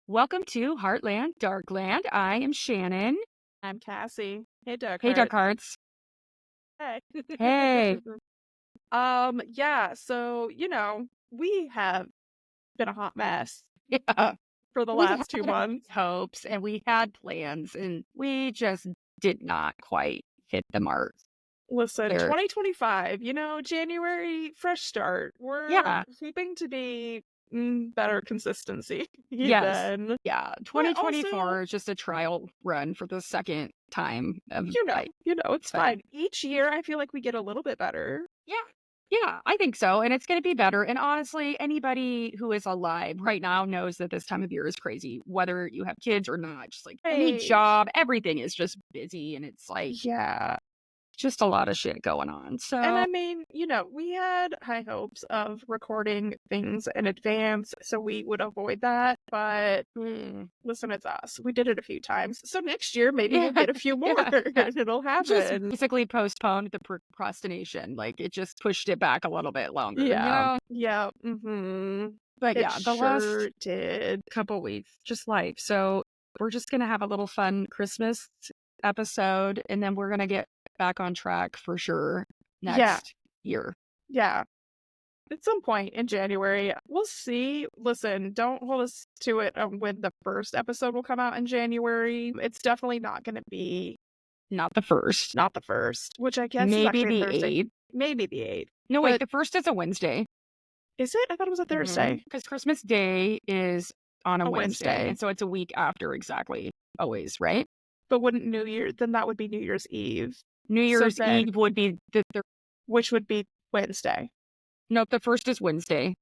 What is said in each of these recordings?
Welcome to Heartland Darkland. I am Shannon. I'm Casie. Hey, Duck Hey, Duck Heart. Hearts. Hey. Hey. Yeah, so, we have been a hot mess Yeah. for the We last had 2 months. hopes and we had plans and we just did not quite hit the mark Listen, there. 2025, January, fresh start. We're Yeah. hoping to be better consistency Yes. than, Yeah. but also, 2024 is just a trial run for the second time of like, it's but fine. Each year, I feel like we get a little bit better. yeah. Yeah, I think so. And it's going to be better. And honestly, anybody who is alive right now knows that this time of year is crazy, whether you have kids or not. Just like any Hey, job, everything is just busy. And it's like yeah. just a lot of shit going on. And So, I mean, we had high hopes of recording things in advance so we would avoid that. But listen, it's us. We did it a few times. So next year, maybe we'll yeah, get a few more yeah, yeah. and it'll Just happen. basically postponed the procrastination. Like it just pushed it back a little bit longer, Yeah. Yeah. But It yeah, the last sure did. couple weeks, just life. So we're just going to have a little fun Christmas episode and then we're going to get back on track for sure Yeah. next year. Yeah. At some point in January, we'll see. Listen, don't hold us to it when the first episode will come out in January. It's definitely not going to be Not the first, not the first, which I guess is maybe actually a the Thursday. 8th. Maybe the 8th. No, wait, But the first is a Wednesday. is it? I thought it was a Thursday. Because Christmas Day is on a A Wednesday. Wednesday. And so it's a week after exactly, always, right? But wouldn't New Year, then that would be New Year's Eve. New So Year's then, Eve would be which would be Wednesday. nope, the first is Wednesday.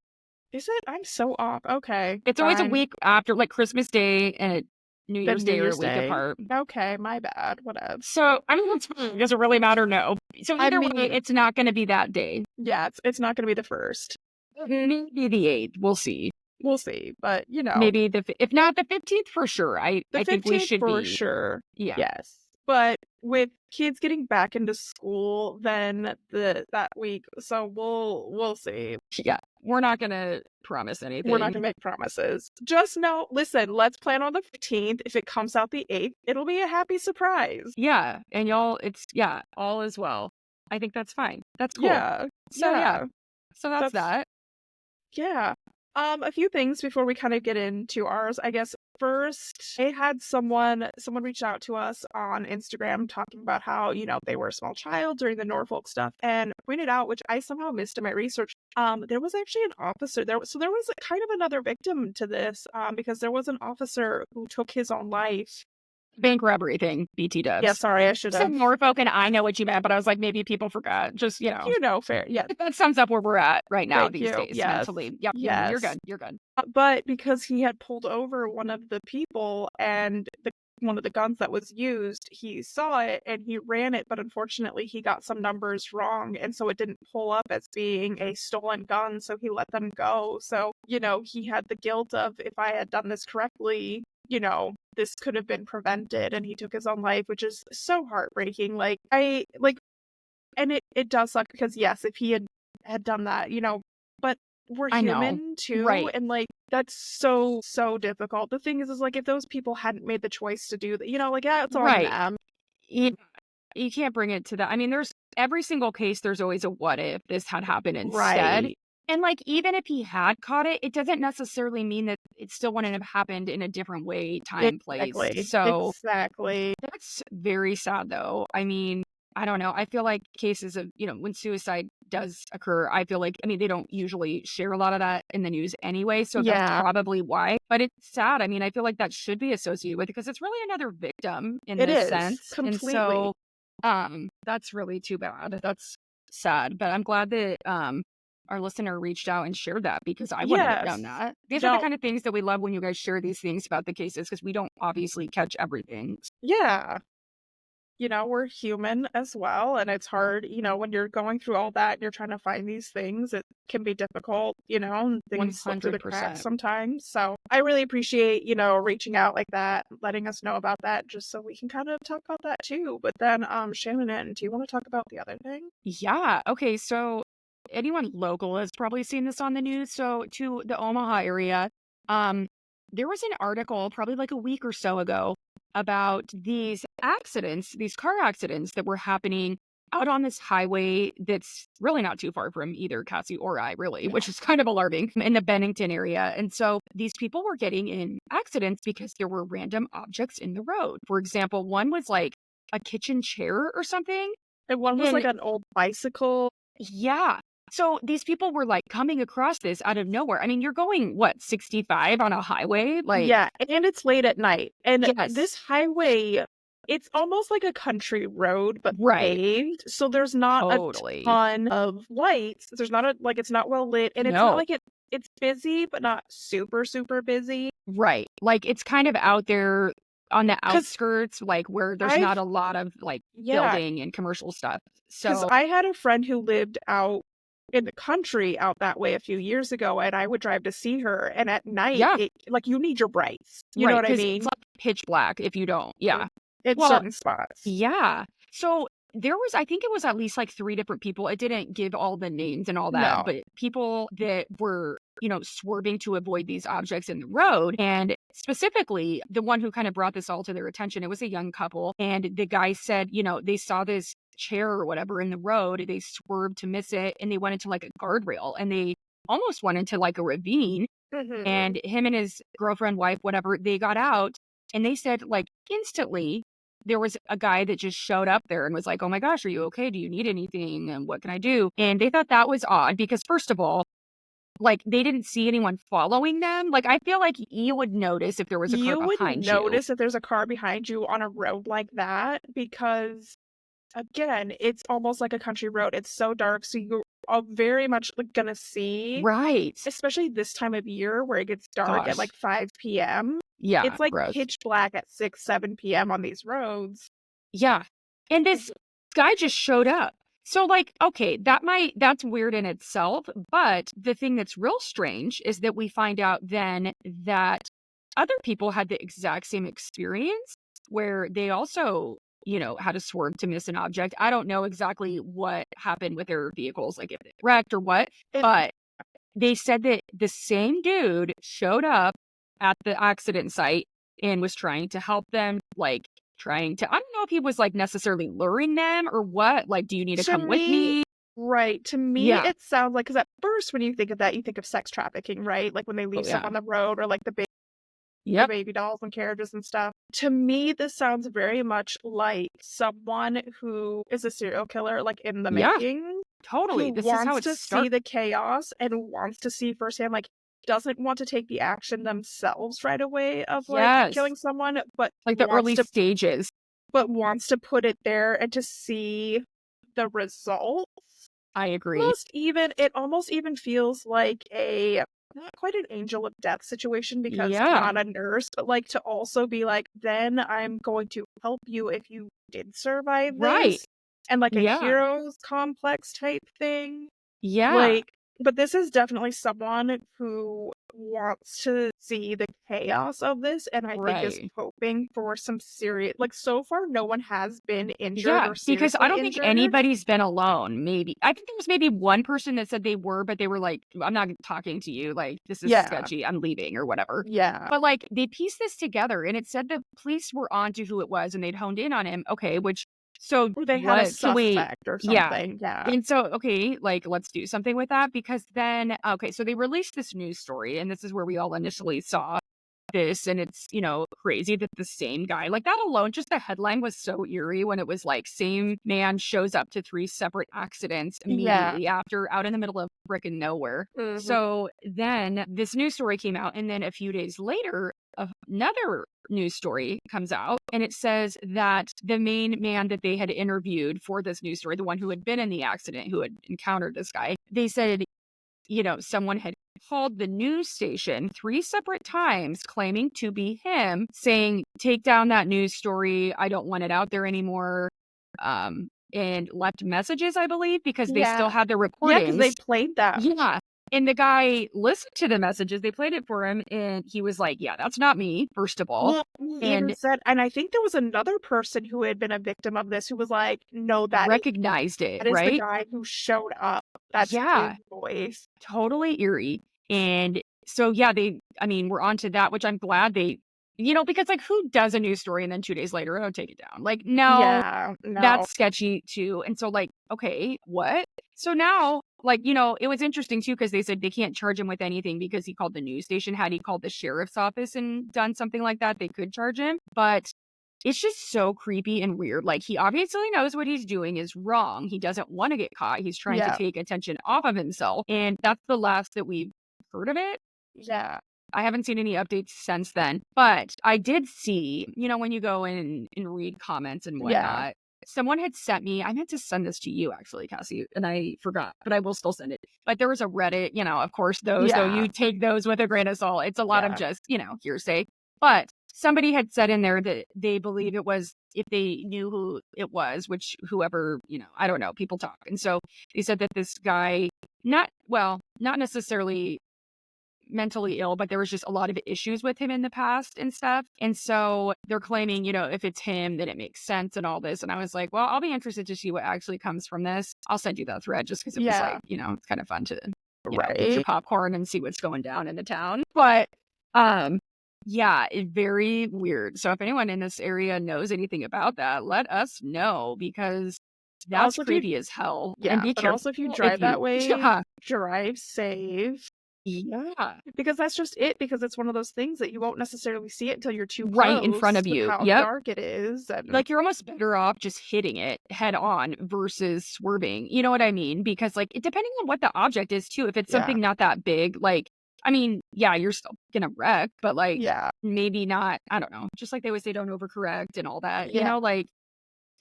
Is it? I'm so off. Okay, It's always a fine. week after, like Christmas Day and New Then Year's New Day are a Year's week Day. apart. Okay, my bad. Whatever. So, I mean, that's fine. Does it really matter? No. So I either way, mean, it's not going to be that day. yeah, it's not going to be the first. Maybe the 8th. We'll see. We'll see. But, Maybe if not the 15th for sure. I the think we 15th should for be. sure. Yeah. Yes. But with kids getting back into school, then that week, so we'll see. Yeah. We're not going to promise anything. We're not gonna make promises. Just know, listen, let's plan on the 15th. If it comes out the 8th, it'll be a happy surprise. Yeah. And y'all, all is well. I think that's fine. That's cool. Yeah. So, Yeah. So that's that. Yeah. A few things before we kind of get into ours. I guess first, I had someone reached out to us on Instagram talking about how, they were a small child during the Norfolk stuff and pointed out, which I somehow missed in my research, there was actually an officer there. So there was a kind of another victim to this, because there was an officer who took his own life. Bank robbery thing, BT Yeah, dubs. sorry, I should have. Said Norfolk, and I know what you meant, but I was like, maybe people forgot. Just, Fair. Yeah. that sums up where we're at right now Thank these you. days Yes. mentally. Yep. Yes. You're good. You're good. But because he had pulled over one of the people and one of the guns that was used, he saw it and he ran it, but unfortunately he got some numbers wrong, and so it didn't pull up as being a stolen gun, so he let them go. So, he had the guilt of, if I had done this correctly, this could have been prevented, and he took his own life, which is so heartbreaking. And it does suck because, yes, if he had done that, but we're human too, right? and that's so difficult. The thing is like, if those people hadn't made the choice to do that, yeah, it's on them. You can't bring it to that. I mean, there's every single case. There's always a what if this had happened instead. Right. And even if he had caught it, it doesn't necessarily mean that it still wouldn't have happened in a different way, time, Exactly. place. So exactly. that's very sad, though. I mean, I don't know. I feel like cases of, when suicide does occur, I feel like, they don't usually share a lot of that in the news anyway. So that's probably why. But it's sad. I mean, I feel like that should be associated with it because it's really another victim in this sense. Completely. And so that's really too bad. That's sad. But I'm glad that our listener reached out and shared that because I wouldn't have done that. These are the kind of things that we love when you guys share these things about the cases because we don't obviously catch everything. Yeah. We're human as well, and it's hard, when you're going through all that and you're trying to find these things, it can be difficult, and things slip through the cracks sometimes. So I really appreciate, reaching out like that, letting us know about that, just so we can kind of talk about that too. But then, Shannon, do you want to talk about the other thing? Yeah. Okay. So anyone local has probably seen this on the news. So to the Omaha area, there was an article probably like a week or so ago about these accidents, these car accidents that were happening out on this highway that's really not too far from either Casie or I, really, which is kind of alarming in the Bennington area. And so these people were getting in accidents because there were random objects in the road. For example, one was like a kitchen chair or something. And one was like an old bicycle. Yeah. So these people were like coming across this out of nowhere. I mean, you're going, what, 65 on a highway? Like, yeah, and it's late at night. And yes. this highway, it's almost like a country road, but Right. paved. So there's not Totally. a ton of lights. There's not it's not well lit. And it's not like it's busy, but not super, super busy. Right. Like, it's kind of out there on the outskirts, like where there's not a lot of like building and commercial stuff. Because So I had a friend who lived out in the country out that way a few years ago, and I would drive to see her. And at night, like, you need your brights. You know what I mean? It's like pitch black if you don't. Yeah. In certain spots. Yeah. So there was, I think it was at least like 3 different people. It didn't give all the names and all that, but people that were, swerving to avoid these objects in the road. And specifically, the one who kind of brought this all to their attention, it was a young couple. And the guy said, they saw this chair or whatever in the road. They swerved to miss it and they went into like a guardrail and they almost went into like a ravine. Mm-hmm. And him and his girlfriend, wife, whatever, they got out and they said like instantly, there was a guy that just showed up there and was like, oh my gosh, are you okay? Do you need anything? And what can I do? And they thought that was odd because first of all, like they didn't see anyone following them. Like I feel like you would notice if there was a car behind you. You would notice if there's a car behind you on a road like that because, again, it's almost like a country road. It's so dark, so you're very much gonna see. Right. Especially this time of year where it gets dark at like 5 p.m. Yeah. It's like pitch black at 6, 7 p.m. on these roads. Yeah. And this guy just showed up. So like, okay, that's weird in itself. But the thing that's real strange is that we find out then that other people had the exact same experience where they also, had to swerve to miss an object. I don't know exactly what happened with their vehicles, like if they wrecked or what, but they said that the same dude showed up at the accident site and was trying to help them, like I don't know if he was like necessarily luring them or what. Like, do you need to come with me? Right. To me, it sounds like, because at first when you think of that, you think of sex trafficking, right? Like when they leave stuff on the road or like the baby dolls and carriages and stuff. To me, this sounds very much like someone who is a serial killer, like in the making. Totally. This is how it starts. See the chaos and wants to see firsthand, like, doesn't want to take the action themselves right away of like killing someone, but like the early stages, but wants to put it there and to see the results. I agree. It almost even feels like not quite an angel of death situation because not a nurse, but like to also be like, then I'm going to help you if you did survive this. Right. And like a hero's complex type thing. Yeah. Like, but this is definitely someone who wants to see the chaos of this, and I think is hoping for some serious. Like, so far, no one has been injured or seriously because I don't injured. think anybody's been alone. Maybe I think there was maybe one person that said they were, but they were like, "I'm not talking to you. Like, this is sketchy. I'm leaving or whatever." Yeah. But like, they pieced this together, and it said the police were onto who it was, and they'd honed in on him. Okay, so they had a suspect or something. Yeah. And so, okay, like, let's do something with that because then, so they released this news story and this is where we all initially saw this. And it's, crazy that the same guy, like that alone, just the headline was so eerie when it was like same man shows up to 3 separate accidents immediately after out in the middle of frickin' nowhere. Mm-hmm. So then this news story came out and then a few days later, another news story comes out and it says that the main man that they had interviewed for this news story, the one who had been in the accident, who had encountered this guy, they said, someone had called the news station 3 separate times claiming to be him, saying, take down that news story. I don't want it out there anymore. And left messages, I believe, because they still had the recordings. Yeah, because they played that. Yeah. And the guy listened to the messages. They played it for him. And he was like, yeah, that's not me, first of all. Well, and I think there was another person who had been a victim of this who was like, no, that recognized it, that is right? the guy who showed up. That's his voice. Totally eerie. And so yeah, we're on to that, which I'm glad because like who does a news story and then 2 days later, oh, take it down. Like, no, Yeah, no. that's sketchy too. And so like, okay, what? So now, like, it was interesting too, because they said they can't charge him with anything because he called the news station. Had he called the sheriff's office and done something like that, they could charge him. But it's just so creepy and weird. Like, he obviously knows what he's doing is wrong. He doesn't want to get caught. He's trying to Yeah, take attention off of himself. And that's the last that we've heard of it. yeah, I haven't seen any updates since then, but I did see, when you go in and read comments and yeah. whatnot, someone had sent me, I meant to send this to you actually, Casie, and I forgot, but I will still send it. But there was a Reddit, of course, those, though Yeah, you take those with a grain of salt. It's a lot of yeah. just, hearsay. But somebody had said in there that they believe it was, if they knew who it was, which whoever, I don't know, people talk. And so they said that this guy, not necessarily mentally ill, but there was just a lot of issues with him in the past and stuff. And so they're claiming, if it's him, then it makes sense and all this. And I was like, well, I'll be interested to see what actually comes from this. I'll send you that thread just because it was Yeah, like, it's kind of fun to, get your right. popcorn and see what's going down in the town. But yeah, it's very weird. So if anyone in this area knows anything about that, let us know, because that's Also, if you, creepy as hell. And yeah, be but careful also if you if drive that you, way, yeah, drive safe. yeah. Because that's just it, because it's one of those things that you won't necessarily see it until you're too Right in front close of with you. how Yep. dark it is. And Like, you're almost better off just hitting it head on versus swerving. You know what I mean? Because, like, depending on what the object is, too, if it's yeah, something not that big, like, yeah, you're still gonna wreck, but, like, yeah, maybe not, I don't know. Just like they always say, don't overcorrect and all that, yeah. like,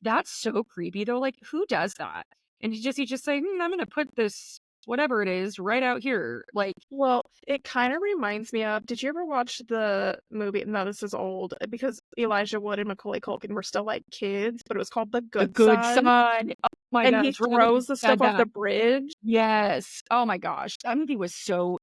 that's so creepy, though. Like, who does that? And you just say, I'm gonna put this, whatever it is, right out here. Like, Well, it kind of reminds me of, did you ever watch the movie? No, this is old because Elijah Wood and Macaulay Culkin were still like kids, but it was called The The Good Good Son. Son. Oh my And he gosh, right when you throws the said stuff off that. the bridge. Yes. Oh my gosh. That movie was so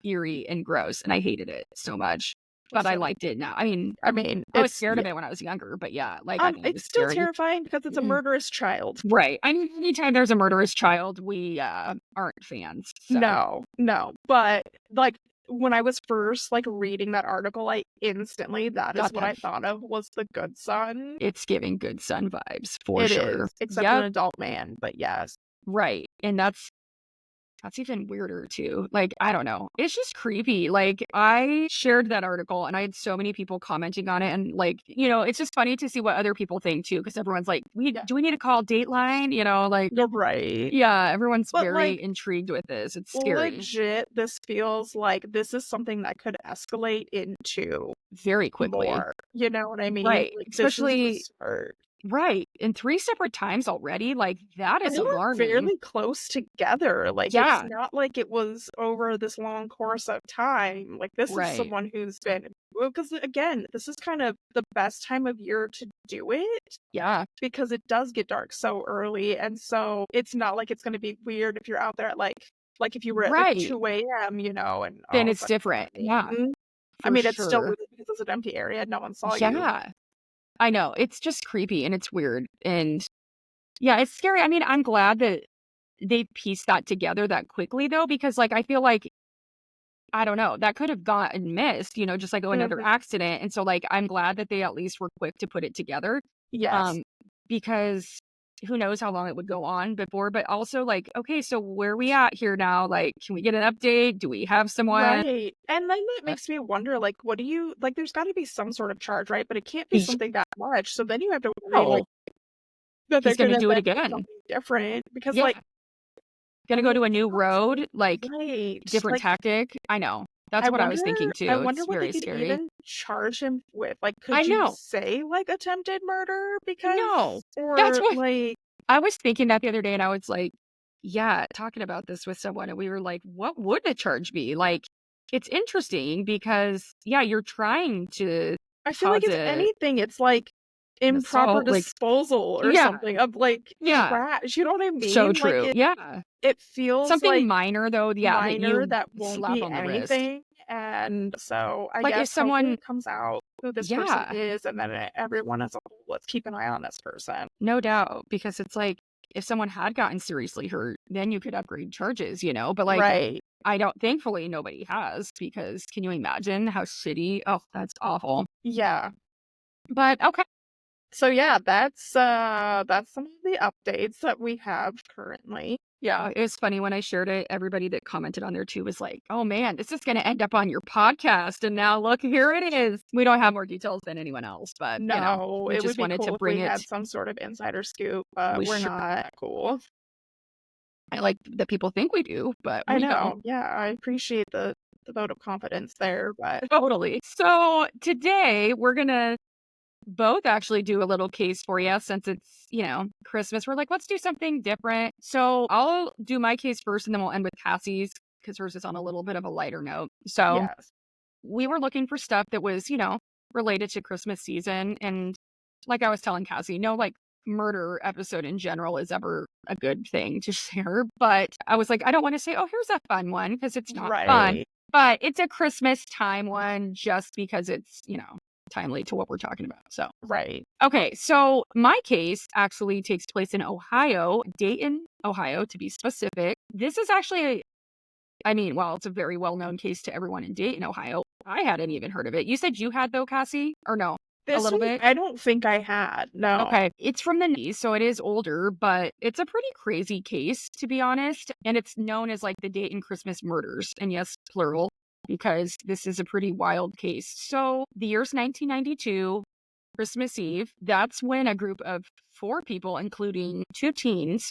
eerie and gross, and I hated it so much. But I So, liked it now. I mean, I was scared of it when I was younger, but yeah, like, I thought it it's was still scary. terrifying because it's a Mm. murderous child. Right. Anytime there's a murderous child, we aren't fans. So No, no. But like when I was first like reading that article, I instantly, that is got what that. I thought of, was The Good Son. It's giving Good Son vibes for It sure. is, except an Yep. adult man, but yes. Right. And that's even weirder too. Like, I don't know. It's just creepy. Like, I shared that article and I had so many people commenting on it. And like, it's just funny to see what other people think too. Cause everyone's like, Yeah. do we need to call Dateline? Like, You're right. yeah, everyone's But very like intrigued with this. It's scary. legit, this feels like this is something that could escalate into Very quickly. more. You know what I mean? Right. Like Especially, this is the start. right. In 3 separate times already. Like, that And is they were alarming. fairly close together. Like, Yeah. it's not like it was over this long course of time. Like, this is Right. someone who's been, well, because again, this is kind of the best time of year to do it Yeah. because it does get dark so early. And so it's not like it's going to be weird if you're out there at like if you were at like Right. 2 a.m., and all Then of a it's sudden, different. Yeah. I For mean, it's still sure. weird because it's an empty area. No one saw you. Yeah. I know. It's just creepy and it's weird. And yeah, it's scary. I'm glad that they pieced that together that quickly though, because like I feel like, I don't know, that could have gotten missed, just like another Mhm. accident. And so like I'm glad that they at least were quick to put it together. Yes. Because who knows how long it would go on before, but also like, okay, so where are we at here now? Like, can we get an update? Do we have someone? Right. And then that makes me wonder, like, what do you like? There's got to be some sort of charge, right? But it can't be Yeah. something that much. So then you have to worry, No, like, that they're he's gonna gonna do it then do again. something different because, Yeah. like, Gonna go to a new road, like right, different like, tactic. I know. That's what I was thinking I too. wonder It's what they very could scary. even charge him with. Like, I could you know. say like attempted murder? No. Because, That's or what like, I was thinking that the other day and I was like, yeah, talking about this with someone and we were like, what would the charge be? Like, it's interesting because yeah, you're trying to I feel like cause if anything, it's like an improper assault, like, disposal or yeah, something of like yeah, trash. You know what I so mean? Like true. Yeah. it feels Something like minor though, yeah, that minor you that won't slap be on the wrist. anything. And so I Like if guess hopefully someone, it comes out who this person yeah, is, and then everyone as a whole, let's keep an eye on this person. no doubt, because it's like if someone had gotten seriously hurt, then you could upgrade charges, but like Right. thankfully nobody has, because can you imagine how shitty? Oh, that's awful. Yeah. But okay. So yeah, that's some of the updates that we have currently. Yeah, it was funny when I shared it, everybody that commented on there too was like, "Oh man, this is gonna end up on your podcast, and now look, here it is." We don't have more details than anyone else, but, No, we it would just be wanted to cool if bring we it. had some sort of insider scoop, but We we're sure not. Cool. I like that people think we do, but I we don't. know. Yeah, I appreciate the vote of confidence there, but Totally. So today we're gonna both actually do a little case for you since it's, Christmas. We're like, let's do something different. So I'll do my case first and then we'll end with Cassie's because hers is on a little bit of a lighter note. So yes. we were looking for stuff that was, related to Christmas season. And like I was telling Cassie, no, like murder episode in general is ever a good thing to share. But I was like, I don't want to say, oh, here's a fun one because it's not fun. Right. But it's a Christmas time one just because it's, timely to what we're talking about. So, Right. okay. So my case actually takes place in Ohio, Dayton, Ohio, to be specific. This is actually well, it's a very well-known case to everyone in Dayton, Ohio. I hadn't even heard of it. You said you had though, Cassie? Or no? A This little one, bit? I don't think I had. No. Okay. It's from the 90s, so it is older, but it's a pretty crazy case, to be honest. And it's known as like the Dayton Christmas murders. And yes, plural, because this is a pretty wild case. So the year's 1992, Christmas Eve. That's when a group of 4 people, including 2 teens,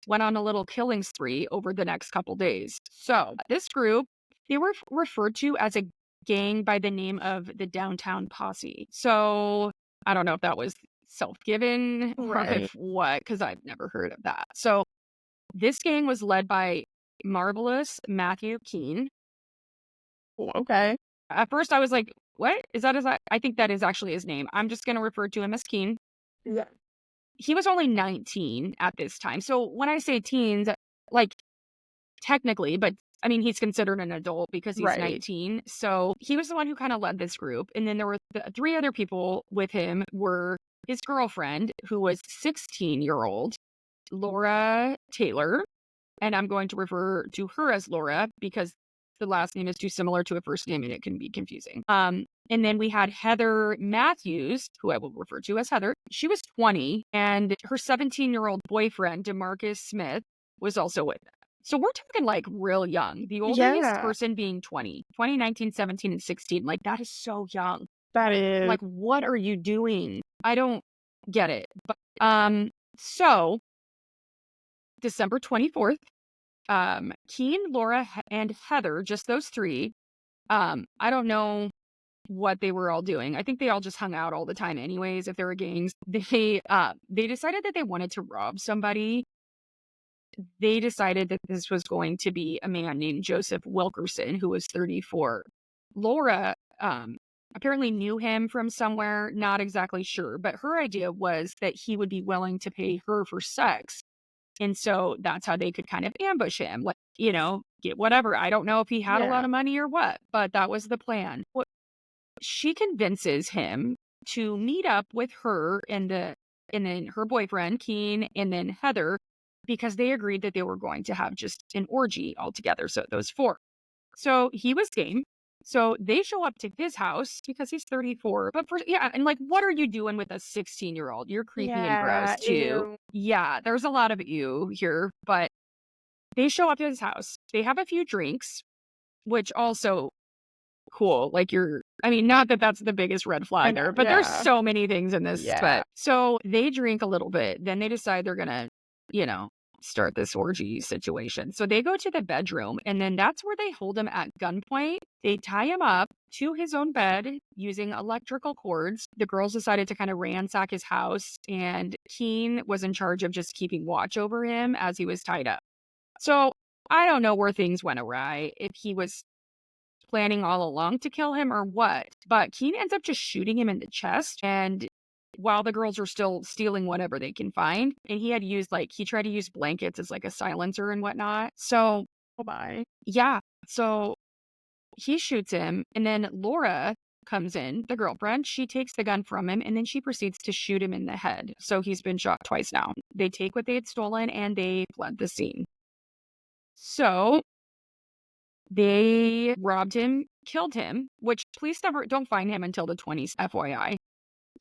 went on a little killing spree over the next couple days. So this group, they were referred to as a gang by the name of the Downtown Posse. So I don't know if that was self-given or Right. if what, because I've never heard of that. So this gang was led by Marvelous Matthew Keene. Cool, okay. At first I was like, what? Is that his? I think that is actually his name. I'm just going to refer to him as Keene. Yeah. He was only 19 at this time. So when I say teens, like technically, but he's considered an adult because he's Right. 19. So he was the one who kind of led this group. And then there were 3 other people with him were his girlfriend, who was 16-year-old Laura Taylor. And I'm going to refer to her as Laura because the last name is too similar to a first name and it can be confusing. And then we had Heather Matthews, who I will refer to as Heather. She was 20, and her 17-year-old boyfriend, DeMarcus Smith, was also with them. So we're talking like real young. The oldest person being 20, 19, 17, and 16. Like that is so young. That is. Like, what are you doing? I don't get it. But so December 24th, Keene, Laura, and Heather, just those 3. I don't know what they were all doing. I think they all just hung out all the time anyways, if they were gangs. They decided that they wanted to rob somebody. They decided that this was going to be a man named Joseph Wilkerson, who was 34. Laura apparently knew him from somewhere, not exactly sure, but her idea was that he would be willing to pay her for sex. And so that's how they could kind of ambush him, like, get whatever. I don't know if he had a lot of money or what, but that was the plan. She convinces him to meet up with her and then her boyfriend, Keene, and then Heather, because they agreed that they were going to have just an orgy altogether. So those 4. So he was game. So they show up to his house because he's 34. But and like, what are you doing with a 16-year-old? You're creepy and gross too. Ew. Yeah, there's a lot of ew here, but they show up to his house. They have a few drinks, which also cool. Like not that that's the biggest red flag there, but there's so many things in this. Yeah. But so they drink a little bit, then they decide they're gonna, start this orgy situation. So they go to the bedroom, and then that's where they hold him at gunpoint. They tie him up to his own bed using electrical cords. The girls decided to kind of ransack his house, and Keene was in charge of just keeping watch over him as he was tied up. So I don't know where things went awry, if he was planning all along to kill him or what, but Keene ends up just shooting him in the chest. And while the girls are still stealing whatever they can find, and he tried to use blankets as like a silencer and whatnot. So, oh my. Yeah. So he shoots him, and then Laura comes in, the girlfriend. She takes the gun from him, and then she proceeds to shoot him in the head. So he's been shot twice now. They take what they had stolen and they fled the scene. So They robbed him, killed him, which police never don't find him until the 20s, FYI.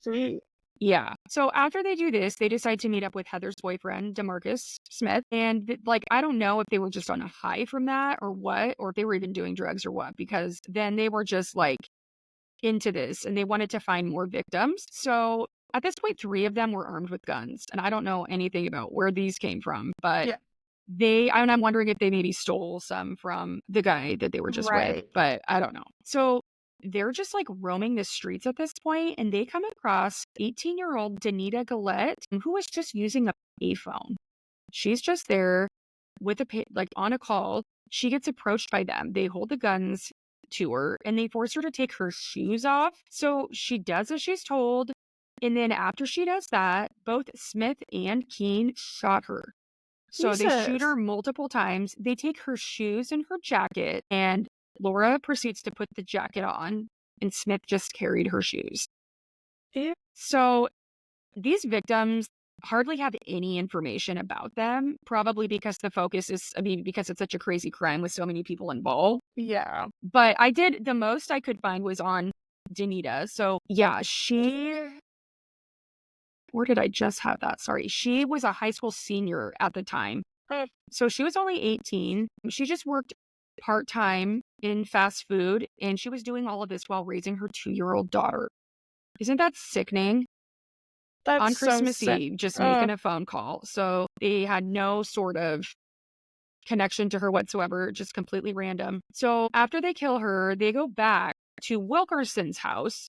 Sweet. Yeah. So after they do this, they decide to meet up with Heather's boyfriend, DeMarcus Smith. And like, I don't know if they were just on a high from that or what, or if they were even doing drugs or what, because then they were just like into this and they wanted to find more victims. So at this point, 3 of them were armed with guns. And I don't know anything about where these came from, but Yeah. and I'm wondering if they maybe stole some from the guy that they were just with, but I don't know. So they're just like roaming the streets at this point, and they come across 18-year-old Danita Gillette, who was just using a payphone. She's just there with like on a call. She gets approached by them. They hold the guns to her and they force her to take her shoes off. So she does as she's told. And then after she does that, both Smith and Keene shot her. So they shoot her multiple times. They take her shoes and her jacket, and Laura proceeds to put the jacket on, and Smith just carried her shoes. Yeah. So these victims hardly have any information about them, probably because the focus is, because it's such a crazy crime with so many people involved. Yeah. But the most I could find was on Danita. So yeah, or did I just have that? Sorry. She was a high school senior at the time. So she was only 18. She just worked part-time in fast food, and she was doing all of this while raising her 2-year-old daughter. Isn't that sickening? That's on Christmas so Eve, just making a phone call. So they had no sort of connection to her whatsoever, just completely random. So after they kill her, they go back to Wilkerson's house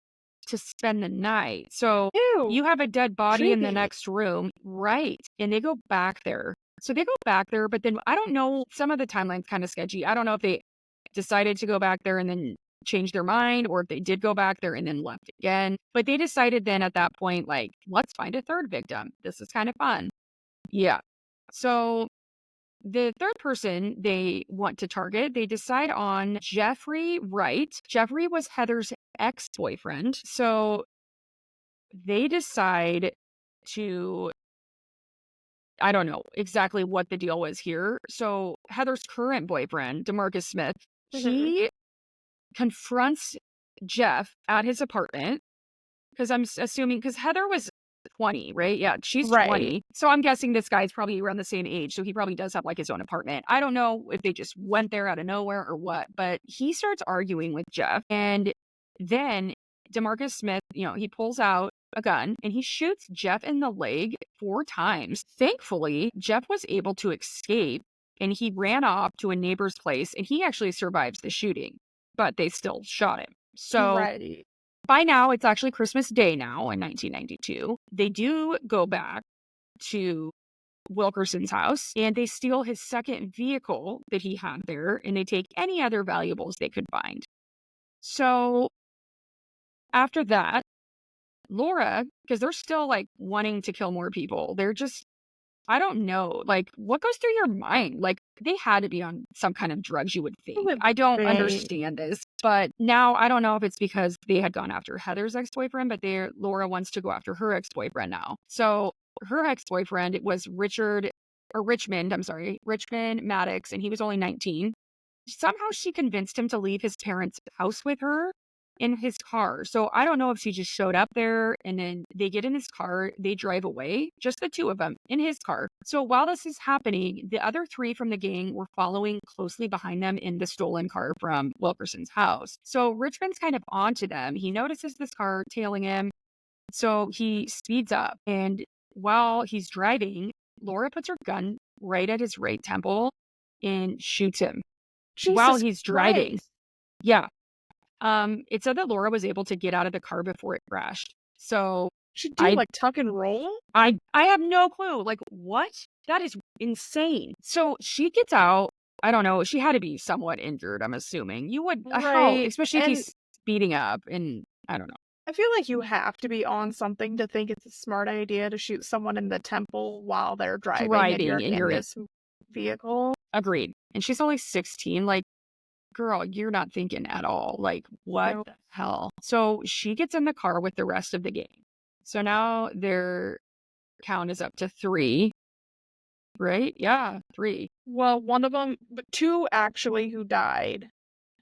to spend the night. So you have a dead body in the next room. Right. And they go back there. So they go back there, but then I don't know, some of the timeline's kind of sketchy. I don't know if they decided to go back there and then change their mind, or if they did go back there and then left again. But they decided then at that point, like, let's find a third victim. This is kind of fun. Yeah. So the third person they want to target, they decide on Jeffrey Wright. Jeffrey was Heather's ex-boyfriend. So they decide to, I don't know exactly what the deal was here. So Heather's current boyfriend, DeMarcus Smith, he confronts Jeff at his apartment, because I'm assuming, because Heather was 20, right? Yeah, she's 20. So I'm guessing this guy's probably around the same age. So he probably does have like his own apartment. I don't know if they just went there out of nowhere or what, but he starts arguing with Jeff. And then DeMarcus Smith, he pulls out a gun and he shoots Jeff in the leg 4 times. Thankfully, Jeff was able to escape and he ran off to a neighbor's place, and he actually survives the shooting, but they still shot him. So by now, it's actually Christmas Day now in 1992. They do go back to Wilkerson's house and they steal his second vehicle that he had there, and they take any other valuables they could find. So after that, Laura, because they're still like wanting to kill more people, they're just, I don't know, like, what goes through your mind? Like, they had to be on some kind of drugs, you would think. I don't understand this, but now I don't know if it's because they had gone after Heather's ex-boyfriend, but Laura wants to go after her ex-boyfriend now. So her ex-boyfriend, it was Richmond Maddox, and he was only 19. Somehow she convinced him to leave his parents' house with her in his car. So I don't know if she just showed up there and then they get in his car, they drive away, just the 2 of them in his car. So while this is happening, the other 3 from the gang were following closely behind them in the stolen car from Wilkerson's house. So Richmond's kind of onto them. He notices this car tailing him. So he speeds up, and while he's driving, Laura puts her gun right at his right temple and shoots him while he's driving. Yeah. It said that Laura was able to get out of the car before it crashed. So she did like tuck and roll? I have no clue. Like, what? That is insane. So she gets out. I don't know. She had to be somewhat injured, I'm assuming. You would, especially if he's speeding up, and I don't know. I feel like you have to be on something to think it's a smart idea to shoot someone in the temple while they're driving and you're in this vehicle. Agreed. And she's only 16. Like, girl, you're not thinking at all. Like, what the hell? So she gets in the car with the rest of the gang. So now their count is up to 3. right? Yeah, 3. Well, one of them, but 2 actually who died,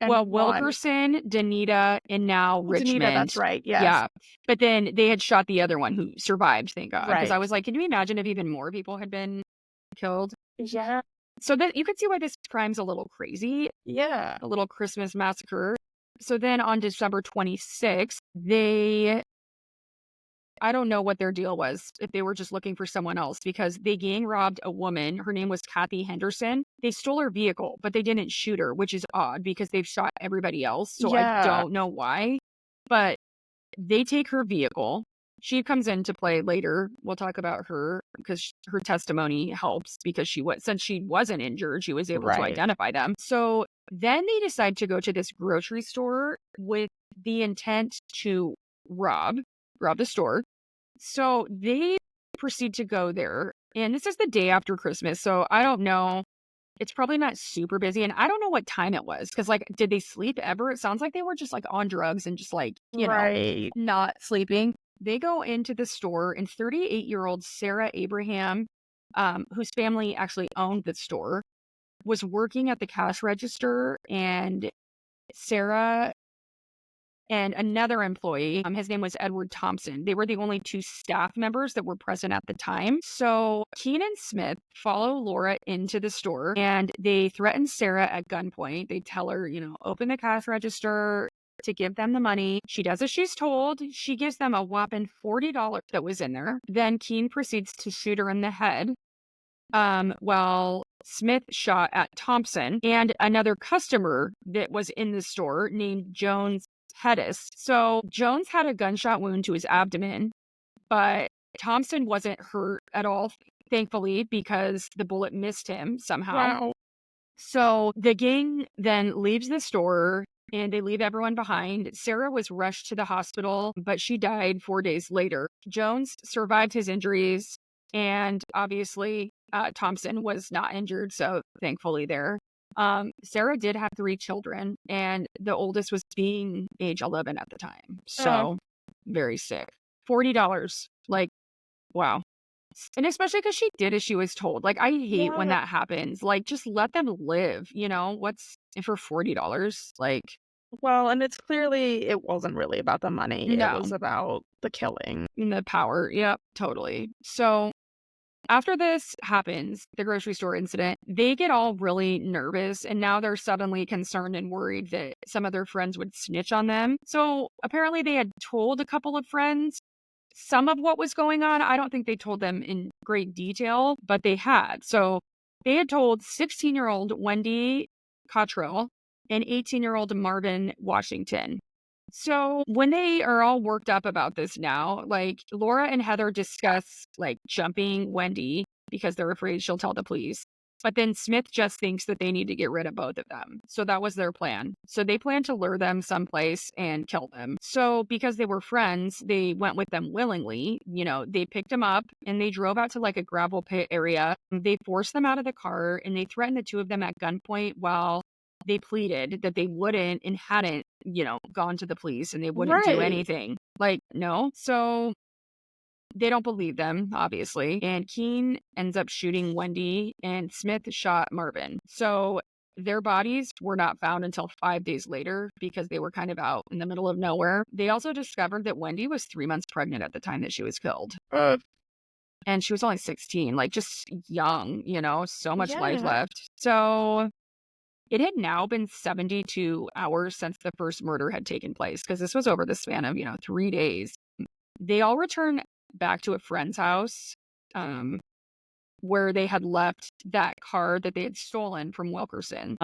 and Well, 1 Wilkerson, Danita, and now oh, Danita, Richmond. that's right, yes. Yeah. But then they had shot the other one who survived, thank God. Because I Right. was like, can you imagine if even more people had been killed? Yeah. So that you can see why this crime's a little crazy, Yeah. a little Christmas massacre. So then on December 26th, they I don't know what their deal was, if they were just looking for someone else because they gang robbed a woman. Her name was Kathy Henderson. They stole her vehicle, but they didn't shoot her, which is odd because they've shot everybody else. So I Yeah. don't know why. But they take her vehicle. She comes into play later. We'll talk about her because her testimony helps because since she wasn't injured, she was able to Right. identify them. So then they decide to go to this grocery store with the intent to rob the store. So they proceed to go there. And this is the day after Christmas. So I don't know. It's probably not super busy. And I don't know what time it was. Cause like, did they sleep ever? It sounds like they were just like on drugs and just like, Right. not sleeping. They go into the store and 38-year-old Sarah Abraham, whose family actually owned the store, was working at the cash register. And Sarah and another employee, his name was Edward Thompson. They were the only 2 staff members that were present at the time. So Keen and Smith follow Laura into the store and they threaten Sarah at gunpoint. They tell her, open the cash register to give them the money. She does as she's told. She gives them a whopping $40 that was in there. Then Keen proceeds to shoot her in the head. While Smith shot at Thompson and another customer that was in the store named Jones Hedis. So Jones had a gunshot wound to his abdomen, but Thompson wasn't hurt at all, thankfully, because the bullet missed him somehow. Wow. So the gang then leaves the store and they leave everyone behind. Sarah was rushed to the hospital, but she died 4 days later. Jones survived his injuries, and obviously Thompson was not injured, so thankfully there. Sarah did have 3 children, and the oldest was being age 11 at the time. So very sick. $40. Like, wow. And especially because she did as she was told. Like, I hate when Yeah. that happens. Like, just let them live, What's and for $40? Like, Well, and it's clearly it wasn't really about the money. It no. was about the killing. The power. Yep, totally. So after this happens, the grocery store incident, they get all really nervous and now they're suddenly concerned and worried that some of their friends would snitch on them. So apparently they had told a couple of friends some of what was going on. I don't think they told them in great detail, but they had. So they had told 16-year-old Wendy Cottrell and 18-year-old Marvin Washington. So when they are all worked up about this now, like Laura and Heather discuss like jumping Wendy because they're afraid she'll tell the police. But then Smith just thinks that they need to get rid of both of them. So that was their plan. So they plan to lure them someplace and kill them. So because they were friends, they went with them willingly. They picked them up and they drove out to like a gravel pit area. They forced them out of the car and they threatened the 2 of them at gunpoint while they pleaded that they wouldn't and hadn't, gone to the police and they wouldn't do Right. anything. Like, no. So they don't believe them, obviously. And Keen ends up shooting Wendy and Smith shot Marvin. So their bodies were not found until 5 days later because they were kind of out in the middle of nowhere. They also discovered that Wendy was 3 months pregnant at the time that she was killed. And she was only 16, like just young, so much life Yeah. left. So it had now been 72 hours since the first murder had taken place because this was over the span of, 3 days. They all return back to a friend's house where they had left that car that they had stolen from Wilkerson.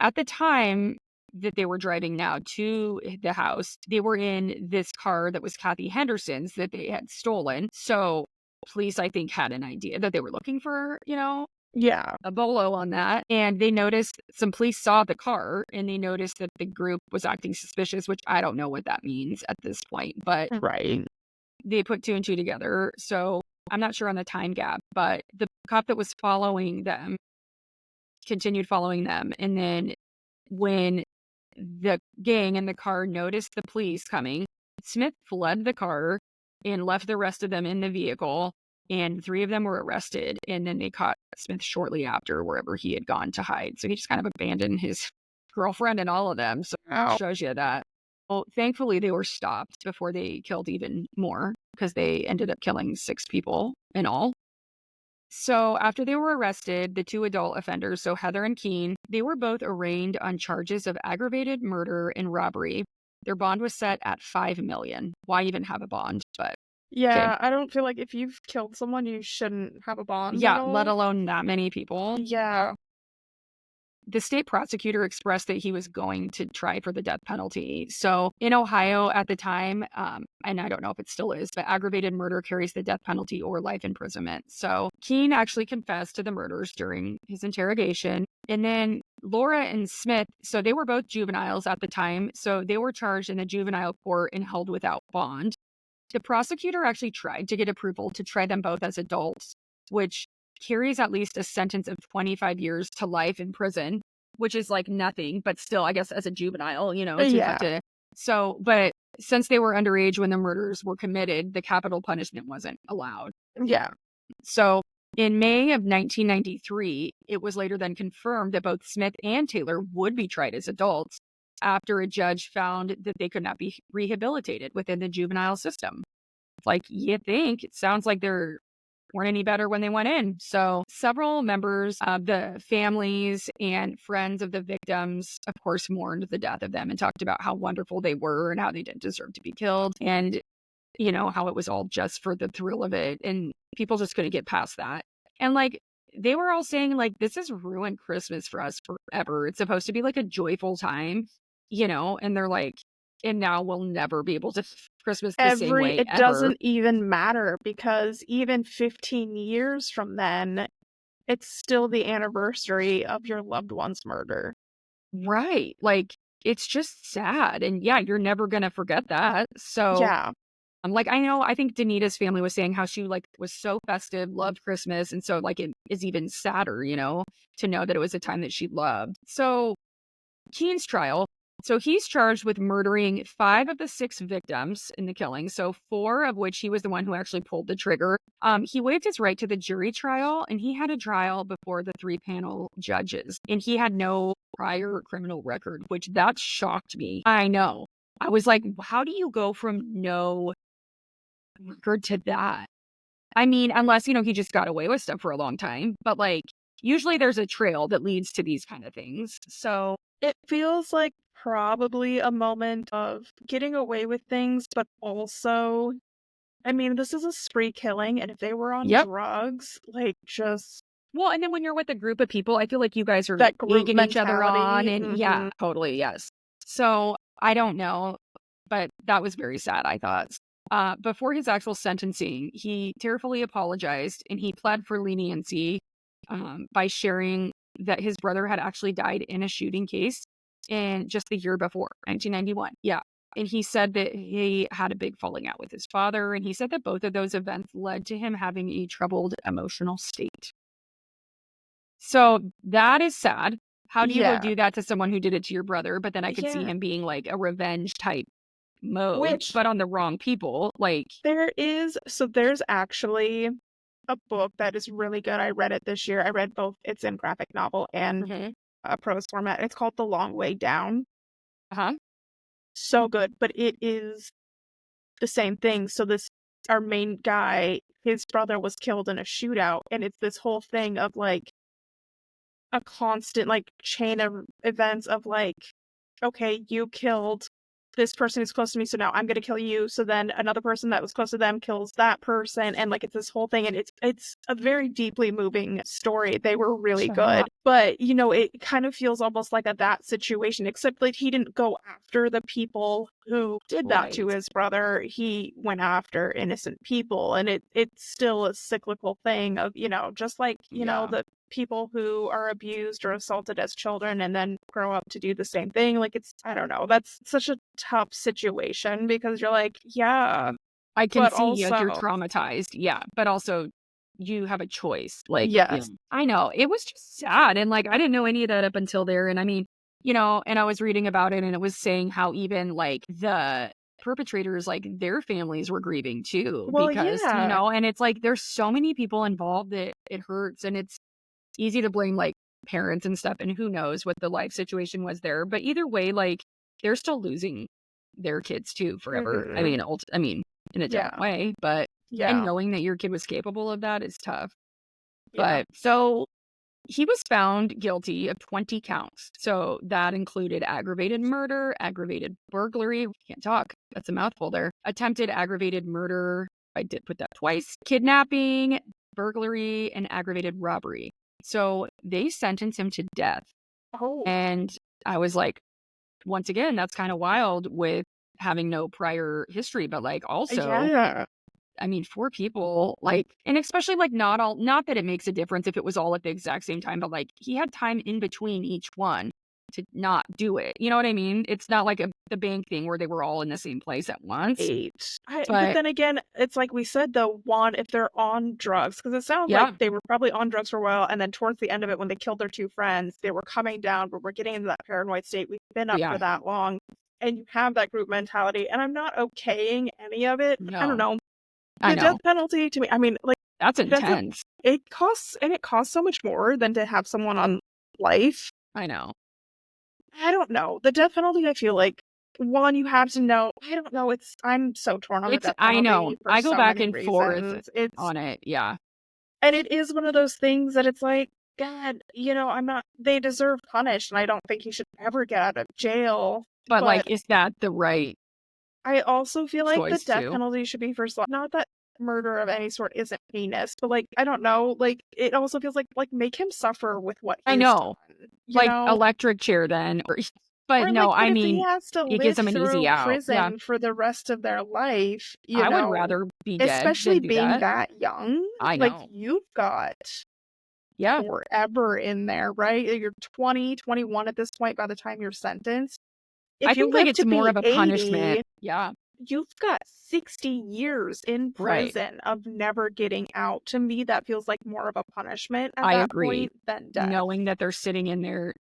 At the time that they were driving now to the house, they were in this car that was Kathy Henderson's that they had stolen. So police, I think, had an idea that they were looking for, Yeah. a bolo on that. And they noticed some police saw the car and they noticed that the group was acting suspicious, which I don't know what that means at this point, but Right. they put 2 and 2 together. So I'm not sure on the time gap, but the cop that was following them continued following them. And then when the gang in the car noticed the police coming, Smith fled the car and left the rest of them in the vehicle. and 3 of them were arrested. And then they caught Smith shortly after wherever he had gone to hide. So he just kind of abandoned his girlfriend and all of them. So it shows you that. Well, thankfully, they were stopped before they killed even more because they ended up killing 6 people in all. So after they were arrested, the 2 adult offenders, so Heather and Keene, they were both arraigned on charges of aggravated murder and robbery. Their bond was set at $5 million. Why even have a bond? But yeah, I don't feel like if you've killed someone, you shouldn't have a bond at yeah, all. let alone that many people. Yeah. The state prosecutor expressed that he was going to try for the death penalty. So in Ohio at the time, and I don't know if it still is, but aggravated murder carries the death penalty or life imprisonment. So Keene actually confessed to the murders during his interrogation. And then Laura and Smith, so they were both juveniles at the time. So they were charged in the juvenile court and held without bond. The prosecutor actually tried to get approval to try them both as adults, which carries at least a sentence of 25 years to life in prison, which is like nothing, but still, I guess as a juvenile, you have to. So, but since they were underage when the murders were committed, the capital punishment wasn't allowed. Yeah. So in May of 1993, it was later then confirmed that both Smith and Taylor would be tried as adults after a judge found that they could not be rehabilitated within the juvenile system. Like, you think, it sounds like they're weren't any better when they went in. So several members of the families and friends of the victims, of course, mourned the death of them and talked about how wonderful they were and how they didn't deserve to be killed. And, how it was all just for the thrill of it. And people just couldn't get past that. And like, they were all saying, like, this has ruined Christmas for us forever. It's supposed to be like a joyful time, and they're like, and now we'll never be able to Christmas the same way It ever. doesn't even matter because even 15 years from then, it's still the anniversary of your loved one's murder. Right. Like, it's just sad. And yeah, you're never going to forget that. So Yeah. I'm like, I think Danita's family was saying how she like was so festive, loved Christmas. And so like, it is even sadder, to know that it was a time that she loved. So Keene's trial. So he's charged with murdering 5 of the 6 victims in the killing. So 4 of which he was the one who actually pulled the trigger. He waived his right to the jury trial, and he had a trial before the 3-panel judges. And he had no prior criminal record, which that shocked me. I know. I was like, how do you go from no record to that? I mean, unless, he just got away with stuff for a long time. But like, usually there's a trail that leads to these kind of things. So it feels like probably a moment of getting away with things, but also, I mean, this is a spree killing, and if they were on drugs, like, just... Well, and then when you're with a group of people, I feel like you guys are that group egging each other on, and yeah, Mhm. totally, yes. So I don't know, but that was very sad, I thought. Before his actual sentencing, he tearfully apologized, and he pled for leniency by sharing that his brother had actually died in a shooting case in just the year before, 1991. Yeah. And he said that he had a big falling out with his father. And he said that both of those events led to him having a troubled emotional state. So that is sad. How do you go do that to someone who did it to your brother? But then I could see him being like a revenge type mode, but on the wrong people. Like, there's actually a book that is really good. I read it this year. I read both. It's in graphic novel and a prose format. It's called The Long Way Down. So good, but it is the same thing. So our main guy, his brother was killed in a shootout, and it's this whole thing of like a constant like chain of events of like, okay, you killed this person who's close to me, so now I'm gonna kill you. So then another person that was close to them kills that person, and like it's this whole thing, and it's a very deeply moving story. They were really good, but it kind of feels almost like that situation, except like he didn't go after the people who did that to his brother. He went after innocent people, and it's still a cyclical thing of just like the people who are abused or assaulted as children and then grow up to do the same thing. Like, I don't know, that's such a tough situation because you're like, yeah, I can see you're traumatized. Yeah. But also you have a choice. Like, yes, I know it was just sad. And like, I didn't know any of that up until there. And I mean, and I was reading about it and it was saying how even like the perpetrators, like their families were grieving too, Well, because, yeah. and it's like there's so many people involved that it hurts, and it's easy to blame like parents and stuff, and who knows what the life situation was there. But either way, like they're still losing their kids too forever. I Mhm. mean, in a different Yeah. way, but and Yeah. knowing that your kid was capable of that is tough. Yeah. But so he was found guilty of 20 counts. So that included aggravated murder, aggravated burglary. Can't talk. That's a mouthful there. Attempted aggravated murder. I did put that twice. Kidnapping, burglary, and aggravated robbery. So they sentenced him to death. Oh. And I was like, once again, that's kind of wild with having no prior history, but like also, Yeah. I mean, 4 people, like, and especially like not that it makes a difference if it was all at the exact same time, but like he had time in between each one to not do it. You know what I mean? It's not like the bank thing where they were all in the same place at once. 8. But But then again, it's like we said, though, one, if they're on drugs, because it sounds like yeah, they were probably on drugs for a while, and then towards the end of it, when they killed their 2 friends, they were coming down, but we're getting into that paranoid state. We've been up yeah, for that long, and you have that group mentality, and I'm not okaying any of it. I don't no, know. I The death know. penalty to me, I mean, like, That's that's a, intense. it costs so much more than to have someone on life. I know. I don't know. The death penalty, I feel like, one, you have to know. I don't know. I'm so torn on the death I know. penalty for I go so back many and forth reasons. on it. Yeah. And it is one of those things that it's like, God, I'm not, they deserve punished, and I don't think he should ever get out of jail. But like, But is that the right I also feel like the choice death too? penalty should be not that murder of any sort isn't heinous, but like, I don't know, like, it also feels like make him suffer with what I he's know. done, Like electric chair then. But Or no, like, but I if he mean, has to it gives live them an easy through out. Yeah. prison for the rest of their life, I would rather be dead especially than do being that. that young, I like know. you've got Yeah. forever in there, right? You're 20, 21 at this point by the time you're sentenced. I If you think like live it's to more be of a punishment. 80, Yeah. you've got 60 years in Right. prison of never getting out. To me, that feels like more of a punishment at I that agree. point than death. Knowing that they're sitting in there,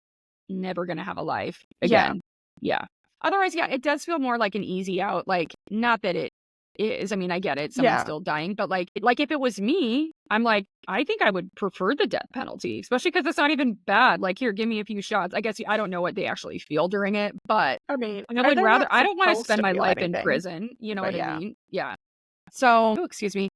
never going to have a life Yeah. again. Yeah. Otherwise, yeah, it does feel more like an easy out. Like, not that it is. I mean, I get it. Someone's Yeah. still dying. But like if it was me, I'm like, I think I would prefer the death penalty, especially because it's not even bad. Like, here, give me a few shots. I guess I don't know what they actually feel during it, but I mean, I would they're rather, not I don't want to supposed spend to my feel life in anything. prison. You know But what I yeah. mean? Yeah. So, oh, excuse me.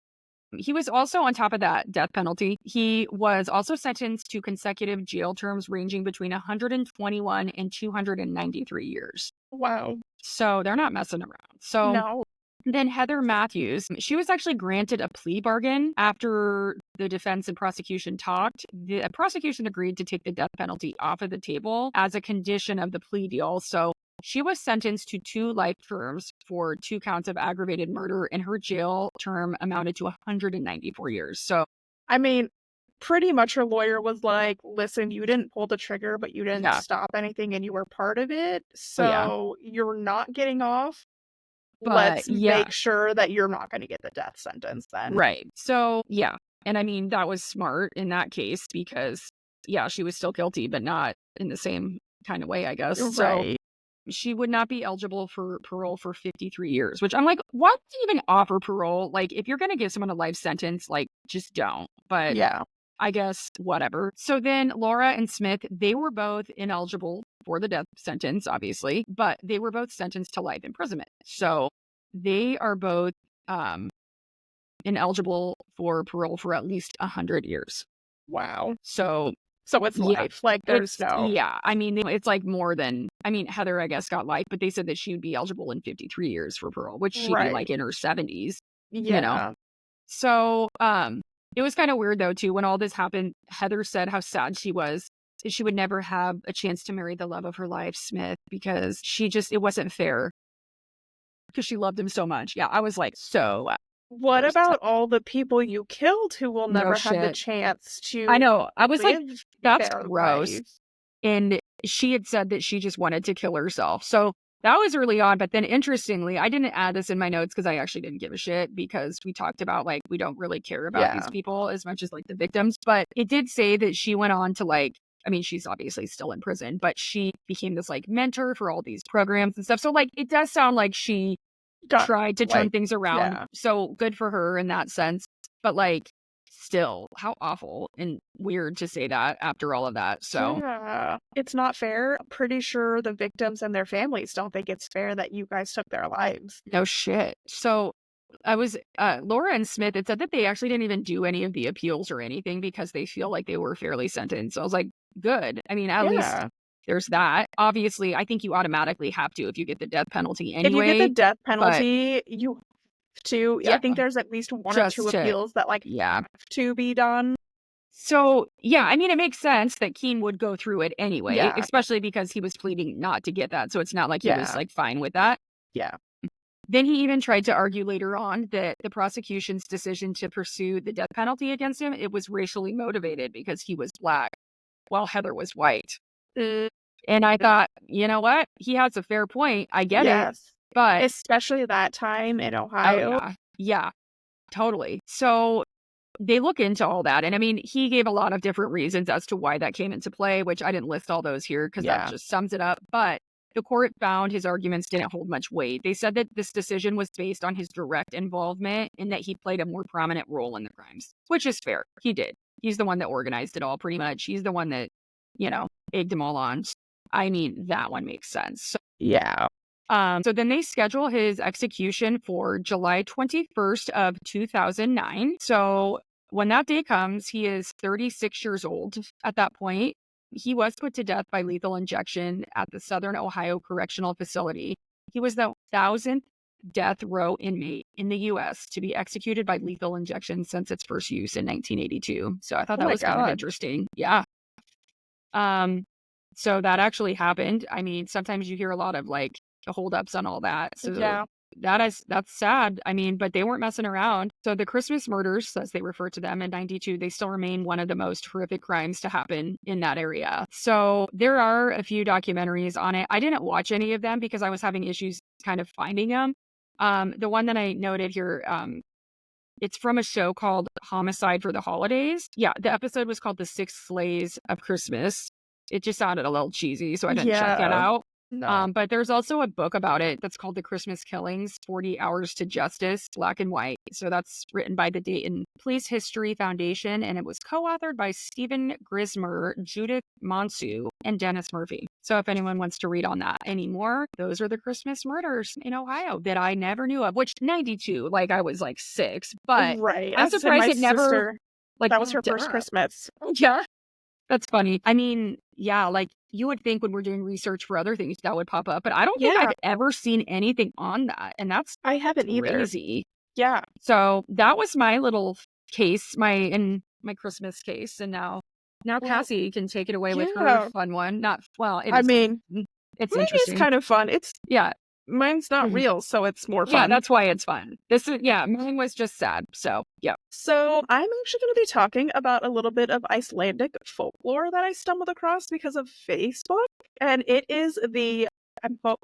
He was also, on top of that death penalty, he was also sentenced to consecutive jail terms ranging between 121 and 293 years. Wow. So they're not messing around. So No. then Heather Matthews, she was actually granted a plea bargain after the defense and prosecution talked. The prosecution agreed to take the death penalty off of the table as a condition of the plea deal. So she was sentenced to 2 life terms for 2 counts of aggravated murder, and her jail term amounted to 194 years. So, I mean, pretty much her lawyer was like, listen, you didn't pull the trigger, but you didn't yeah. stop anything and you were part of it. Oh, yeah. So you're not getting off. But Let's yeah. make sure that you're not going to get the death sentence then. Right. So, yeah. And I mean, that was smart in that case because, yeah, she was still guilty, but not in the same kind of way, I guess. So Right. she would not be eligible for parole for 53 years, which I'm like, why would you even offer parole? Like, if you're going to give someone a life sentence, like, just don't. But Yeah. I guess whatever. So then Laura and Smith, they were both ineligible for the death sentence, obviously, but they were both sentenced to life imprisonment. So they are both ineligible for parole for at least 100 years. Wow. So it's yeah, life. Like, there's no. yeah. I mean, it's like more than, I mean, Heather, I guess, got life, but they said that she would be eligible in 53 years for parole, which she'd be like in her 70s, Yeah. So, it was kind of weird though, too, when all this happened. Heather said how sad she was that she would never have a chance to marry the love of her life, Smith, because it wasn't fair because she loved him so much. Yeah. I was like, so What about all the people you killed who will no never have the shit. chance to I know. I was like, live that's their gross. life? And she had said that she just wanted to kill herself. So that was really odd. But then interestingly, I didn't add this in my notes because I actually didn't give a shit because we talked about like, we don't really care about these people as much as like the victims. But it did say that she went on to like, I mean, she's obviously still in prison, but she became this like mentor for all these programs and stuff. So like, it does sound like she tried to turn things around. Yeah. So good for her in that sense. But like, still, how awful and weird to say that after all of that. So yeah, it's not fair. I'm pretty sure the victims and their families don't think it's fair that you guys took their lives. no shit. So I was Laura and Smith, it said that they actually didn't even do any of the appeals or anything because they feel like they were fairly sentenced. So I was like, good. I mean, at least there's that. Obviously, I think you automatically have to if you get the death penalty anyway. If you get the death penalty, you have to. Yeah, I think there's at least one or two appeals that have to be done. So, yeah, I mean, it makes sense that Keene would go through it anyway, especially because he was pleading not to get that. So it's not like he was like fine with that. Yeah. Then he even tried to argue later on that the prosecution's decision to pursue the death penalty against him, it was racially motivated because he was Black while Heather was white. And I thought, you know what? He has a fair point. I get it. But especially that time in Ohio. Oh, yeah, totally. So they look into all that. And I mean, he gave a lot of different reasons as to why that came into play, which I didn't list all those here because that just sums it up. But the court found his arguments didn't hold much weight. They said that this decision was based on his direct involvement and that he played a more prominent role in the crimes, which is fair. He did. He's the one that organized it all pretty much. He's the one that, egged them all on. I mean, that one makes sense. So, so then they schedule his execution for July 21st of 2009. So when that day comes, he is 36 years old at that point. He was put to death by lethal injection at the Southern Ohio Correctional Facility. He was the 1,000th death row inmate in the U.S. to be executed by lethal injection since its first use in 1982. So I thought that was kind of interesting. Yeah. So that actually happened. I mean, sometimes you hear a lot of like holdups on all that. So that's sad. I mean, but they weren't messing around. So the Christmas murders, as they refer to them in 92, they still remain one of the most horrific crimes to happen in that area. So there are a few documentaries on it. I didn't watch any of them because I was having issues kind of finding them. The one that I noted here, it's from a show called Homicide for the Holidays. Yeah, the episode was called The Six Slays of Christmas. It just sounded a little cheesy, so I didn't check that out. No. But there's also a book about it that's called The Christmas Killings, 40 Hours to Justice, black and white. So that's written by the Dayton Police History Foundation, and it was co-authored by Stephen Grismer, Judith Monseu, and Dennis Murphy. So if anyone wants to read on that anymore, those are the Christmas murders in Ohio that I never knew of, which 92, like I was like 6, but I'm surprised it never, like that was her first Christmas. Yeah. That's funny. I mean, yeah, like you would think when we're doing research for other things that would pop up, but I don't think I've ever seen anything on that. And that's I haven't crazy. Yeah. So that was my little case, my Christmas case. And now Casie can take it away with her fun one. It's interesting. It's kind of fun. Mine's not real, so it's more fun. Yeah, that's why it's fun. Mine was just sad. So, yeah. So, I'm actually going to be talking about a little bit of Icelandic folklore that I stumbled across because of Facebook. And it is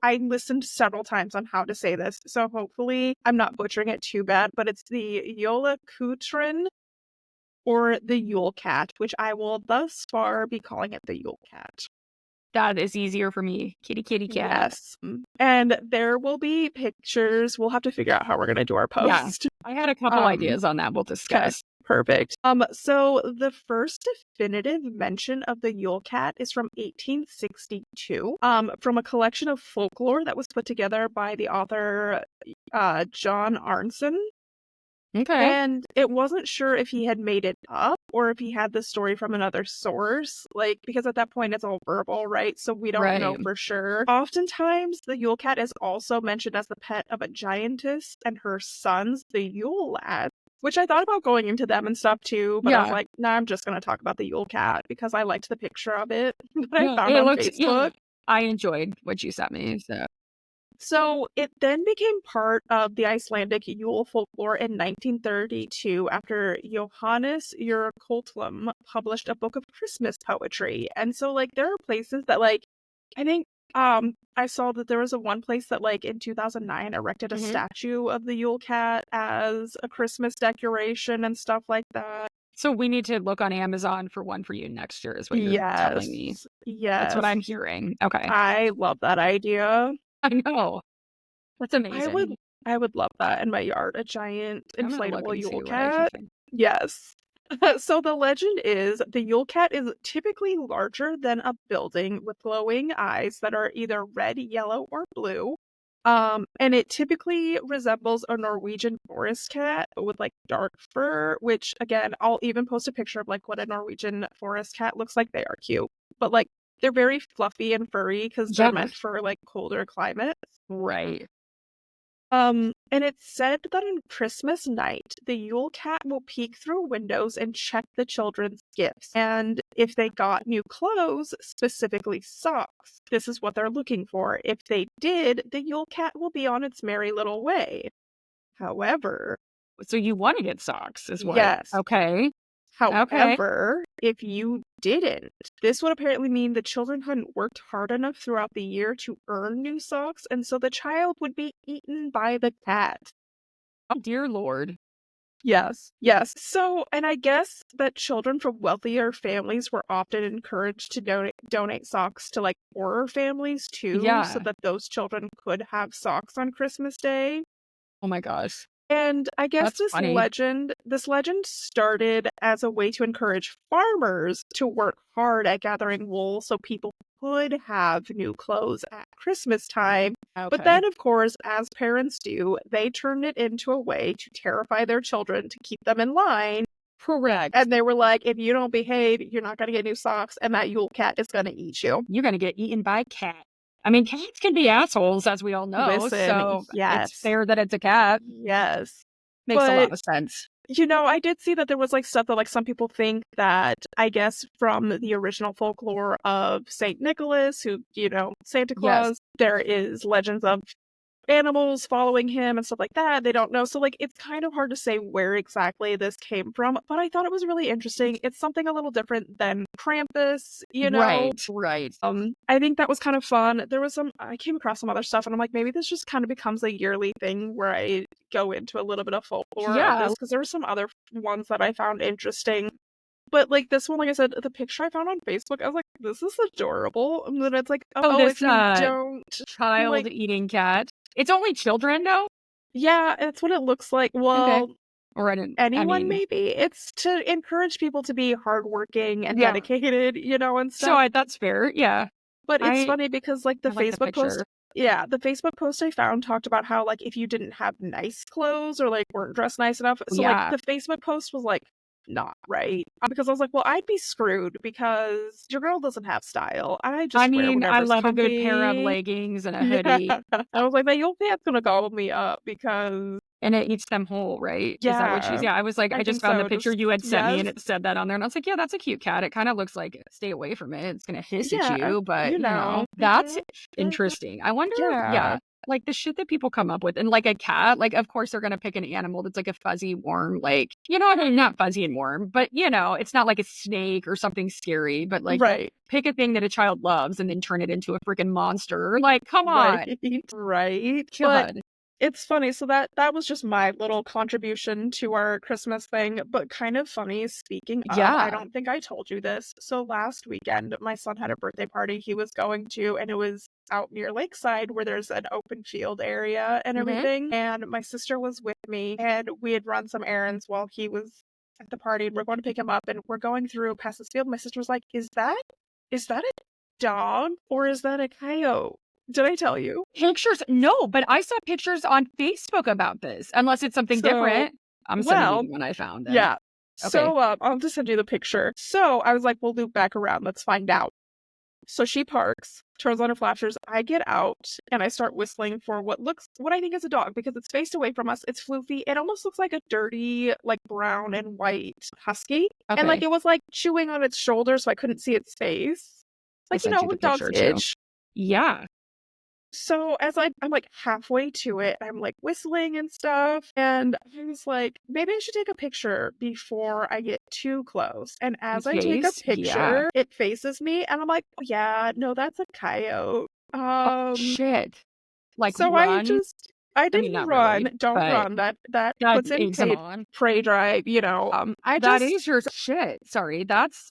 I listened several times on how to say this, so hopefully I'm not butchering it too bad, but it's the Jólakútrin or the Yule Cat, which I will thus far be calling it the Yule Cat. That is easier for me. Kitty, kitty, cat. Yes. And there will be pictures. We'll have to figure out how we're going to do our post. Yeah. I had a couple ideas on that we'll discuss. Perfect. So the first definitive mention of the Yule Cat is from 1862, from a collection of folklore that was put together by the author John Arnson. Okay. And it wasn't sure if he had made it up or if he had the story from another source, because at that point it's all verbal, right? So we don't know for sure. Oftentimes, the Yule Cat is also mentioned as the pet of a giantess and her sons, the Yule Lads, which I thought about going into them and stuff too, but I was like, nah, I'm just going to talk about the Yule Cat because I liked the picture of it that I found on Facebook. I enjoyed what you sent me, So it then became part of the Icelandic Yule folklore in 1932 after Johannes Jökullsson published a book of Christmas poetry. And so there are places that I think I saw that there was one place that in 2009 erected a statue of the Yule Cat as a Christmas decoration and stuff like that. So we need to look on Amazon for one for you next year is what you're telling me. Yes. That's what I'm hearing. Okay. I love that idea. I know. That's amazing. I would love that in my yard, a giant I'm gonna look inflatable and Yule see what I can cat. find. Yes. So the legend is the Yule cat is typically larger than a building with glowing eyes that are either red, yellow, or blue. And it typically resembles a Norwegian forest cat, but with like dark fur, which again, I'll even post a picture of like what a Norwegian forest cat looks like. They are cute, but like they're very fluffy and furry because they're Yeah, meant for like colder climates. right. And it's said that on Christmas night, the Yule Cat will peek through windows and check the children's gifts. And if they got new clothes, specifically socks, this is what they're looking for. If they did, the Yule Cat will be on its merry little way. However, So you want to get socks, is what? yes, Okay. Okay. however, if you didn't, this would apparently mean the children hadn't worked hard enough throughout the year to earn new socks, and so the child would be eaten by the cat. Oh dear Lord. Yes, yes. So, and I guess that children from wealthier families were often encouraged to donate socks to like poorer families too, so Yeah. that those children could have socks on Christmas Day. Oh my gosh. And I guess That's funny. this legend started as a way to encourage farmers to work hard at gathering wool so people could have new clothes at Christmas time. But Okay. then, of course, as parents do, they turned it into a way to terrify their children to keep them in line. Correct. And they were like, if you don't behave, you're not going to get new socks, and that Yule cat is going to eat you. You're gonna get eaten by a cat. I mean, cats can be assholes, as we all know, Listen, so it's yes, fair that it's a cat. yes. Makes a But lot of sense. I did see that there was like stuff that like some people think that I guess from the original folklore of Saint Nicholas, who, Santa Yes. Claus, there is legends of animals following him and stuff like that. They don't know. So like it's kind of hard to say where exactly this came from, but I thought it was really interesting. It's something a little different than Krampus. Right. I think that was kind of fun. I came across some other stuff and I'm like, maybe this just kind of becomes a yearly thing where I go into a little bit of folklore of Yeah. this because there were some other ones that I found interesting. But like this one, like I said, the picture I found on Facebook, I was like, this is adorable. And then it's like, Oh, oh, this if you don't child like, eating cat. It's only children, though? yeah, it's what it looks like. Okay. Well, Or I didn't I anyone mean, maybe. It's to encourage people to be hardworking and yeah. dedicated, and So stuff. that's fair. Yeah. But it's I funny because like the I like the Facebook post, picture. yeah, the Facebook post I found talked about how like if you didn't have nice clothes or like weren't dressed nice enough, so like Yeah. the Facebook post was like not right because I was like, well, I'd be screwed because your girl doesn't have style. I I just wear mean, I whatever's love a good pair of comfy. leggings and a hoodie, Yeah, I was like, that Yule Cat's gonna gobble me up because and it eats them whole, right? Is that what she's yeah, yeah, I was like, I I just think found the so. picture Just you had sent me, yes, and it said that on there, and I was like, "Yeah, that's a cute cat." It kinda looks like stay away from it. It's gonna hiss at yeah, you, but, that's mhm, mhm, interesting. I wonder yeah, yeah, like, the shit that people come up with, and, like, a cat, like, of course, they're gonna pick an animal that's, like, a fuzzy, warm, like I mean, not fuzzy and warm, but, it's not like a snake or something scary, but, like, right. pick a thing that a child loves and then turn it into a freaking monster. Like, come Right, on. right. But God. it's funny. So that was just my little contribution to our Christmas thing. But kind of funny, speaking of, I Yeah. don't think I told you this. So last weekend, my son had a birthday party he was going to, and it was out near Lakeside where there's an open field area and Mhm. everything. And my sister was with me, and we had run some errands while he was at the party, and we're going to pick him up, and we're going through past this field. My sister was like, Is that a dog or is that a coyote? Did I tell you? Pictures no, but I saw pictures on Facebook about this, unless it's something So, different. I'm sending you well, the one I found then. yeah. Okay. So, I'll just send you the picture. So, I was like, we'll loop back around. Let's find out. So she parks, turns on her flashers. I get out and I start whistling for what I think is a dog because it's faced away from us. It's floofy. It almost looks like a dirty, like brown and white husky. And like Okay. it was like chewing on its shoulder, so I couldn't see its face. I Like, sent you the when dogs picture too. itch. Yeah. So as I'm like halfway to it, I'm like whistling and stuff, and I was like, maybe I should take a picture before I get too close. And as I take a Face? Yeah. picture, it faces me, and I'm like, oh, yeah, no, that's a coyote. Oh, shit. Like, So run? I I mean, didn't not run. really, Don't but run. That that puts in eggs them on. prey drive. I That just is your shit. Sorry, that's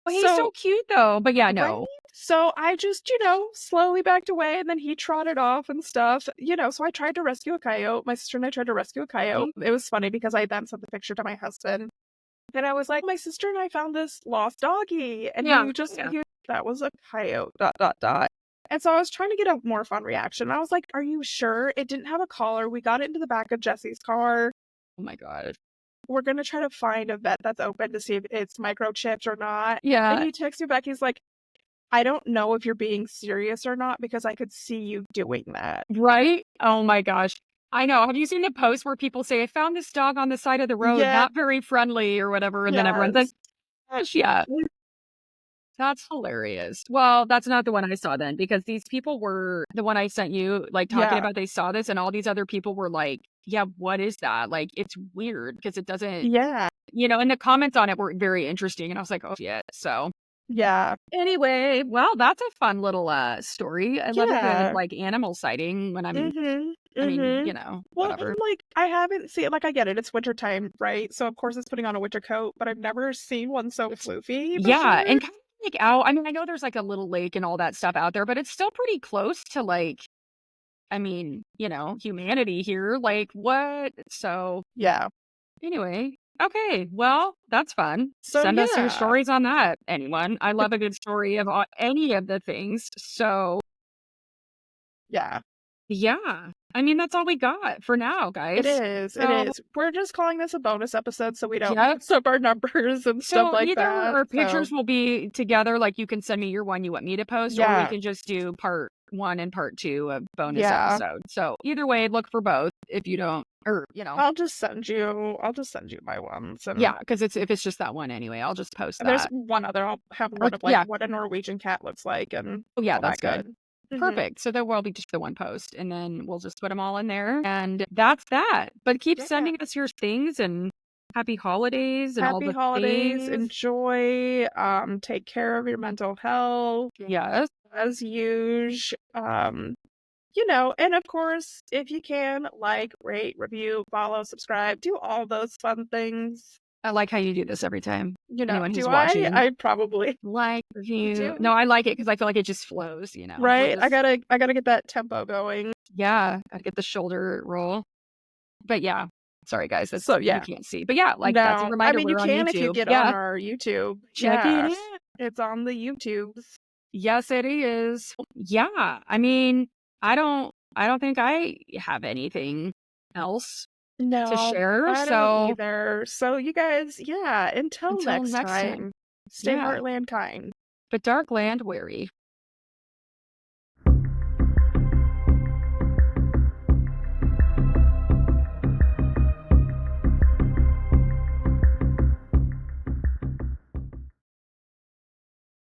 Oh, he's so cute though. But yeah, right? no. So I just, slowly backed away, and then he trotted off and stuff, so I tried to rescue a coyote. My sister and I tried to rescue a coyote. It was funny because I then sent the picture to my husband. And I was like, my sister and I found this lost doggy. And that was a coyote, ... And so I was trying to get a more fun reaction. I was like, are you sure? It didn't have a collar. We got it into the back of Jesse's car. Oh my God. We're going to try to find a vet that's open to see if it's microchipped or not. Yeah. And he texts me back. He's like, I don't know if you're being serious or not because I could see you doing that. Right? Oh my gosh. I know. Have you seen the post where people say, I found this dog on the side of the road, not very friendly or whatever, and then everyone's like, gosh, yeah. That's hilarious. Well, that's not the one I saw then, because these people were the one I sent you, like talking about they saw this, and all these other people were like, yeah, what is that? Like, it's weird because it doesn't, and the comments on it were very interesting. And I was like, oh, shit. So, anyway, well, that's a fun little story. I love a good, like, animal sighting when I'm, I mean, whatever. Well, I haven't seen, I get it. It's wintertime, right? So, of course, it's putting on a winter coat, but I've never seen one so floofy before. Yeah, and kind of like out, I mean, I know there's like a little lake and all that stuff out there, but it's still pretty close to like, I mean, humanity here. Like, what? So, anyway, okay, well, that's fun. So, send us your stories on that, anyone. I love a good story of any of the things. So, yeah. I mean, that's all we got for now, guys. It is. We're just calling this a bonus episode so we don't mess up our numbers and stuff like that. Our pictures will be together. Like, you can send me your one you want me to post, or we can just do part 1 and part 2 of bonus episode. So either way, look for both. If you don't, or I'll just send you my ones. And because if it's just that one anyway, I'll just post that. There's one other. I'll have one of what a Norwegian cat looks like, and that's good. Perfect. So there will be just the one post, and then we'll just put them all in there, and that's that. But keep sending us your things, and happy holidays and all the things. Enjoy. Take care of your mental health. Yes, as usual. And of course, if you can, rate, review, follow, subscribe, do all those fun things. I like how you do this every time. Anyone who's do watching, I probably like, review. No, I like it because I feel like it just flows. Right? I gotta get that tempo going. Yeah, gotta get the shoulder roll. But yeah, sorry guys, that's you can't see. But yeah, that's a reminder. I mean, you can if you get on our YouTube. Check it out. It's on the YouTubes. Yes, it is. Yeah, I mean, I don't think I have anything else to share. I don't either. So you guys, until next time, stay Heartland kind. But Darkland wary.